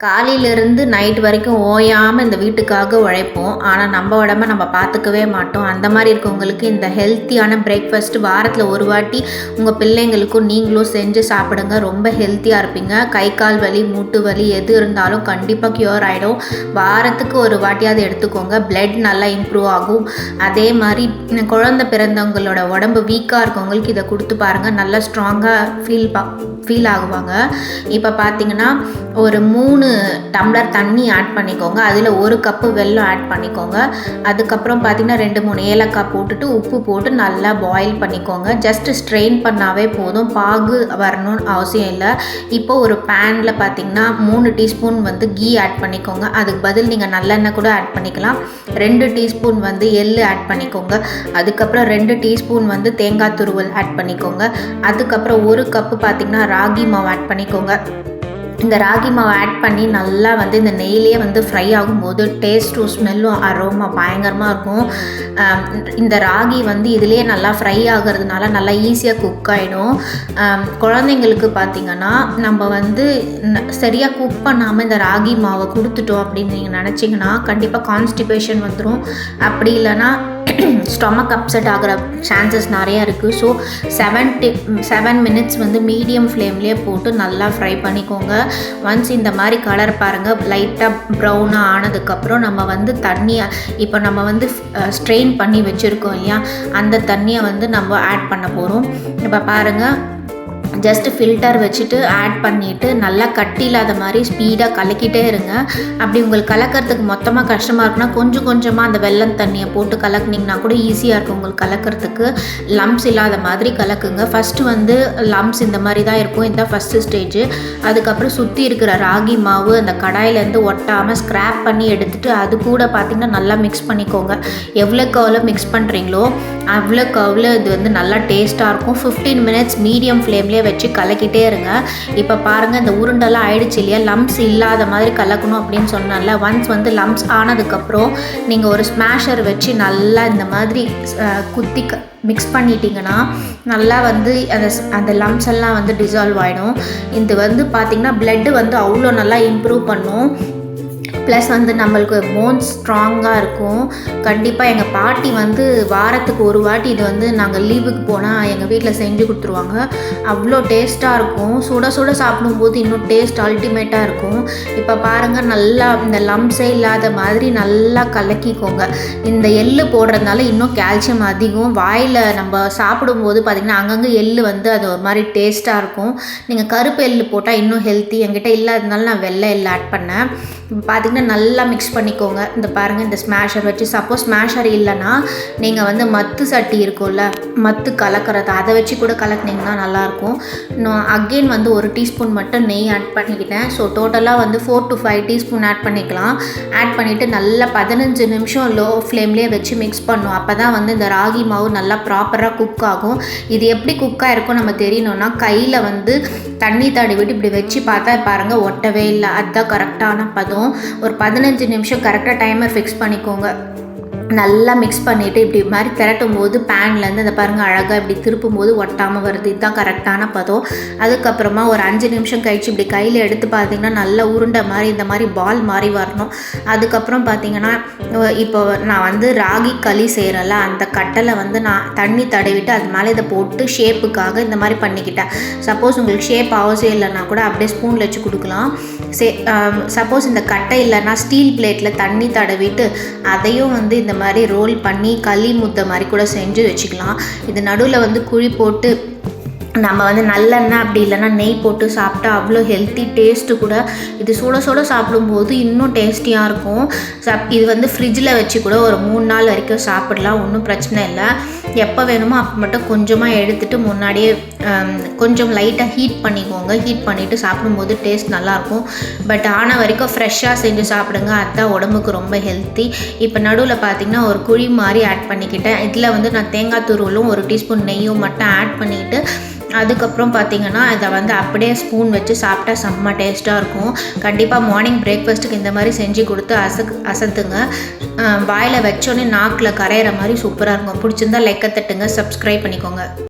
காலையிலேருந்து நைட் வரைக்கும் ஓயாமல் இந்த வீட்டுக்காக உழைப்போம். ஆனால் நம்ம உடம்ப நம்ம பார்த்துக்கவே மாட்டோம். அந்த மாதிரி இருக்கவங்களுக்கு இந்த ஹெல்த்தியான பிரேக்ஃபாஸ்ட்டு வாரத்தில் ஒரு வாட்டி உங்கள் பிள்ளைங்களுக்கும் நீங்களும் செஞ்சு சாப்பிடுங்க. ரொம்ப ஹெல்த்தியாக இருப்பீங்க. கை கால் வலி, மூட்டு வலி எது இருந்தாலும் கண்டிப்பாக க்யூர் ஆகிடும். வாரத்துக்கு ஒரு வாட்டியாவது எடுத்துக்கோங்க. பிளட் நல்லா இம்ப்ரூவ் ஆகும். அதே மாதிரி குழந்தை பிறந்தவங்களோட உடம்பு வீக்காக இருக்கவங்களுக்கு இதை கொடுத்து பாருங்கள். நல்லா ஸ்ட்ராங்காக ஃபீல் ஆகுவாங்க. இப்போ பார்த்தீங்கன்னா ஒரு 3 டம்ளர் தண்ணி ஆட் பண்ணிக்கோங்க. அதில் 1 கப்பு வெல்லம் ஆட் பண்ணிக்கோங்க. அதுக்கப்புறம் பார்த்திங்கன்னா 2-3 ஏலக்காய் போட்டுட்டு உப்பு போட்டு நல்லா பாயில் பண்ணிக்கோங்க. ஜஸ்ட்டு ஸ்ட்ரெயின் பண்ணாவே போதும். பாகு வரணும்னு அவசியம் இல்லை. இப்போ ஒரு பேனில் பார்த்திங்கன்னா 3 டீஸ்பூன் கீ ஆட் பண்ணிக்கோங்க. அதுக்கு பதில் நீங்கள் நல்லெண்ணெய் கூட ஆட் பண்ணிக்கலாம். 2 டீஸ்பூன் எள்ளு ஆட் பண்ணிக்கோங்க. அதுக்கப்புறம் 2 டீஸ்பூன் தேங்காய் துருவல் ஆட் பண்ணிக்கோங்க. அதுக்கப்புறம் 1 கப்பு பார்த்திங்கன்னா ராகி மாவு ஆட் பண்ணிக்கோங்க. இந்த ராகி மாவை ஆட் பண்ணி நல்லா இந்த நெய்லேயே ஃப்ரை ஆகும்போது டேஸ்ட்டும் ஸ்மெல்லும் அரோமா பயங்கரமாக இருக்கும். இந்த ராகி இதுலேயே நல்லா ஃப்ரை ஆகிறதுனால நல்லா ஈஸியாக குக் ஆகிடும். குழந்தைங்களுக்கு பார்த்திங்கன்னா நம்ம சரியாக குக் பண்ணாமல் இந்த ராகி மாவை கொடுத்துட்டோம் அப்படின்னு நீங்கள் நினச்சிங்கன்னா கண்டிப்பாக கான்ஸ்டிபேஷன் வந்துடும். அப்படி இல்லைன்னா ஸ்டொமக் அப்செட் ஆகிற சான்சஸ் நிறையா இருக்குது. ஸோ 7 மினிட்ஸ் மீடியம் ஃப்ளேம்லேயே போட்டு நல்லா ஃப்ரை பண்ணிக்கோங்க. ஒன்ஸ் இந்த மாதிரி கலர் பாருங்கள், லைட்டாக ப்ரௌனாக ஆனதுக்கப்புறம் நம்ம தண்ணியை இப்போ நம்ம ஸ்ட்ரெயின் பண்ணி வச்சுருக்கோம் இல்லையா, அந்த தண்ணியை நம்ம ஆட் பண்ண போகிறோம். இப்போ பாருங்கள், ஜஸ்ட்டு ஃபில்டர் வச்சுட்டு ஆட் பண்ணிவிட்டு நல்லா கட்டி இல்லாத மாதிரி ஸ்பீடாக கலக்கிட்டே இருங்க. அப்படி உங்களுக்கு கலக்கிறதுக்கு மொத்தமாக கஷ்டமாக இருக்குன்னா கொஞ்சம் கொஞ்சமாக அந்த வெல்லம் தண்ணியை போட்டு கலக்குனிங்கன்னா கூட ஈஸியாக இருக்கும் உங்களுக்கு கலக்கிறதுக்கு. லம்ப்ஸ் இல்லாத மாதிரி கலக்குங்க. ஃபஸ்ட்டு லம்ப்ஸ் இந்த மாதிரி தான் இருக்கும். இதுதான் ஃபஸ்ட்டு ஸ்டேஜு. அதுக்கப்புறம் சுற்றி இருக்கிற ராகி மாவு அந்த கடாயிலேருந்து ஒட்டாமல் ஸ்க்ராப் பண்ணி எடுத்துகிட்டு அது கூட பார்த்திங்கன்னா நல்லா மிக்ஸ் பண்ணிக்கோங்க. எவ்வளோக்கு எவ்வளோ மிக்ஸ் பண்ணுறீங்களோ அவ்வளோக்கு அவ்வளோ இது நல்லா டேஸ்ட்டாக இருக்கும். 15 மினிட்ஸ் மீடியம் ஃப்ளேம்லேயே வச்சு கலக்கிட்டே இருங்க. இப்போ பாருங்கள், இந்த உருண்டெல்லாம் ஆயிடுச்சு இல்லையா, லம்ப்ஸ் இல்லாத மாதிரி கலக்கணும் அப்படின்னு சொன்னால. ஒன்ஸ் லம்ப்ஸ் ஆனதுக்கப்புறம் நீங்கள் ஒரு ஸ்மாஷர் வச்சு நல்லா இந்த மாதிரி குத்தி மிக்ஸ் பண்ணிட்டீங்கன்னா நல்லா அந்த லம்ப்ஸ் எல்லாம் டிசால்வ் ஆகிடும். இது பார்த்திங்கன்னா பிளட்டு அவ்வளோ நல்லா இம்ப்ரூவ் பண்ணும். ப்ளஸ் நம்மளுக்கு போன்ஸ் ஸ்ட்ராங்காக இருக்கும். கண்டிப்பாக எங்கள் பாட்டி வாரத்துக்கு ஒரு வாட்டி இது நாங்கள் லீவுக்கு போனால் எங்கள் வீட்டில் செஞ்சு கொடுத்துருவாங்க. அவ்வளோ டேஸ்ட்டாக இருக்கும். சுட சுட சாப்பிடும்போது இன்னும் டேஸ்ட் அல்டிமேட்டாக இருக்கும். இப்போ பாருங்கள், நல்லா இந்த லம்ப்ஸே இல்லாத மாதிரி நல்லா கலக்கிக்கோங்க. இந்த எள்ளு போடுறதுனால இன்னும் கால்சியம் அதிகம். வாயில் நம்ம சாப்பிடும்போது பார்த்திங்கன்னா அங்கங்கே எள்ளு அது ஒரு மாதிரி டேஸ்ட்டாக இருக்கும். நீங்கள் கருப்பு எள்ளு போட்டால் இன்னும் ஹெல்த்தி. என்கிட்ட இல்லாததுனால நான் வெள்ளை எள்ளு ஆட் பண்ணேன். பார்த்திங்கன்னா நல்லா மிக்ஸ் பண்ணிக்கோங்க. இந்த பாருங்கள், இந்த ஸ்மாஷர் வச்சு, சப்போஸ் ஸ்மாஷர் இல்லைன்னா நீங்கள் மத்து சட்டி இருக்கும்ல, மத்து கலக்கிறது, அதை வச்சு கூட கலக்குனிங்கன்னா நல்லாயிருக்கும். நான் அகெயின் 1 டீஸ்பூன் மட்டும் நெய் ஆட் பண்ணிக்கிட்டேன். ஸோ டோட்டலாக 4 to 5 டீஸ்பூன் ஆட் பண்ணிக்கலாம். ஆட் பண்ணிவிட்டு நல்லா 15 நிமிஷம் லோ ஃப்ளேம்லேயே வச்சு மிக்ஸ் பண்ணணும். அப்போ தான் இந்த ராகி மாவு நல்லா ப்ராப்பராக குக் ஆகும். இது எப்படி குக்காக இருக்கும் நம்ம தெரியணும்னா கையில் தண்ணி தடவிட்டு இப்படி வச்சு பார்த்தா பாருங்கள், ஒட்டவே இல்லை. அதுதான் கரெக்டான பதம். ஒரு 15 நிமிஷம் கரெக்டாக டைமர் ஃபிக்ஸ் பண்ணிக்கோங்க. நல்லா மிக்ஸ் பண்ணிவிட்டு இப்படி மாதிரி திரட்டும் போது பேன்லேருந்து அதை பாருங்கள் அழகாக இப்படி திருப்பும் போது ஒட்டாமல் வருது. இதுதான் கரெக்டான பதம். அதுக்கப்புறமா ஒரு 5 நிமிஷம் கழிச்சு இப்படி கையில் எடுத்து பார்த்திங்கன்னா நல்லா உருண்டை மாதிரி இந்த மாதிரி பால் மாதிரி வரணும். அதுக்கப்புறம் பார்த்திங்கன்னா இப்போ நான் ராகி களி செய்கிறேன்ல, அந்த கட்டலை நான் தண்ணி தடவிட்டு அது மேலே இதை போட்டு ஷேப்புக்காக இந்த மாதிரி பண்ணிக்கிட்டேன். சப்போஸ் உங்களுக்கு ஷேப் அவசியம் இல்லைன்னா கூட அப்படியே ஸ்பூனில் வச்சு கொடுக்கலாம். சப்போஸ் இந்த கட்டை இல்லைன்னா ஸ்டீல் பிளேட்டில் தண்ணி தடவிட்டு அதையும் இந்த மாதிரி ரோல் பண்ணி களி முத்தை மாதிரி கூட செஞ்சு வச்சுக்கலாம். இது நடுவில் குழி போட்டு நம்ம நல்லெண்ணெய் அப்படி இல்லைன்னா நெய் போட்டு சாப்பிட்டா அவ்வளோ ஹெல்த்தி. டேஸ்ட்டு கூட இது சுட சுட சாப்பிடும்போது இன்னும் டேஸ்டியாக இருக்கும். இது ஃப்ரிட்ஜில் வச்சு கூட ஒரு 3 நாள் வரைக்கும் சாப்பிடலாம். ஒன்றும் பிரச்சனை இல்லை. எப்போ வேணுமோ அப்போ மட்டும் கொஞ்சமாக எடுத்துகிட்டு முன்னாடியே கொஞ்சம் லைட்டாக ஹீட் பண்ணிக்கோங்க. ஹீட் பண்ணிவிட்டு சாப்பிடும்போது டேஸ்ட் நல்லாயிருக்கும். பட் ஆன வரைக்கும் ஃப்ரெஷ்ஷாக செஞ்சு சாப்பிடுங்க. அதுதான் உடம்புக்கு ரொம்ப ஹெல்த்தி. இப்போ நடுவில் பார்த்திங்கன்னா ஒரு குழி மாதிரி ஆட் பண்ணிக்கிட்டேன். இதில் நான் தேங்காய் துருவலும் 1 டீஸ்பூன் நெய்யும் மட்டும் ஆட் பண்ணிவிட்டு அதுக்கப்புறம் பார்த்திங்கன்னா இதை அப்படியே ஸ்பூன் வச்சு சாப்பிட்டா செம்ம டேஸ்ட்டாக இருக்கும். கண்டிப்பாக மார்னிங் பிரேக்ஃபாஸ்ட்டுக்கு இந்த மாதிரி செஞ்சு கொடுத்து அசத்துங்க. வாயில் வச்சோன்னே நாக்கில் கரையிற மாதிரி சூப்பராக இருக்கும். பிடிச்சிருந்தா லைக்கை தட்டுங்க, சப்ஸ்கிரைப் பண்ணிக்கோங்க.